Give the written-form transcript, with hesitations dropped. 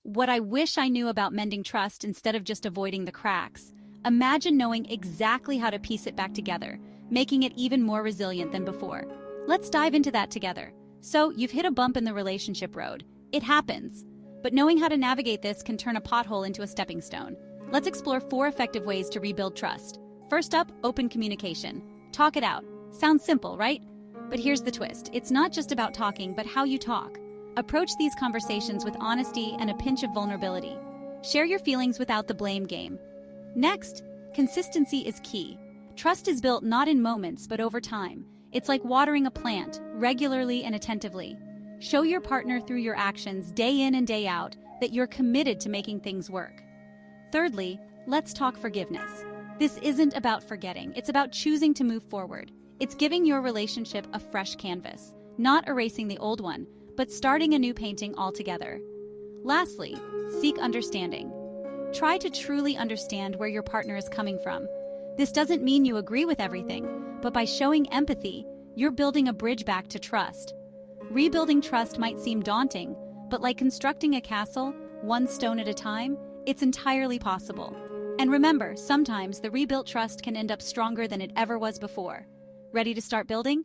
what I wish I knew about mending trust instead of just avoiding the cracks. Imagine knowing exactly how to piece it back together, making it even more resilient than before. Let's dive into that together. So, you've hit a bump in the relationship road. It happens. But knowing how to navigate this can turn a pothole into a stepping stone. Let's explore 4 effective ways to rebuild trust. First up, open communication. Talk it out. Sounds simple, right? But here's the twist. It's not just about talking, but how you talk. Approach these conversations with honesty and a pinch of vulnerability. Share your feelings without the blame game. Next, consistency is key. Trust is built not in moments, but over time. It's like watering a plant, regularly and attentively. Show your partner through your actions, day in and day out, that you're committed to making things work. Thirdly, let's talk forgiveness. This isn't about forgetting, it's about choosing to move forward. It's giving your relationship a fresh canvas, not erasing the old one, but starting a new painting altogether. Lastly, seek understanding. Try to truly understand where your partner is coming from. This doesn't mean you agree with everything, but by showing empathy, you're building a bridge back to trust. Rebuilding trust might seem daunting, but like constructing a castle, one stone at a time, it's entirely possible. And remember, sometimes the rebuilt trust can end up stronger than it ever was before. Ready to start building?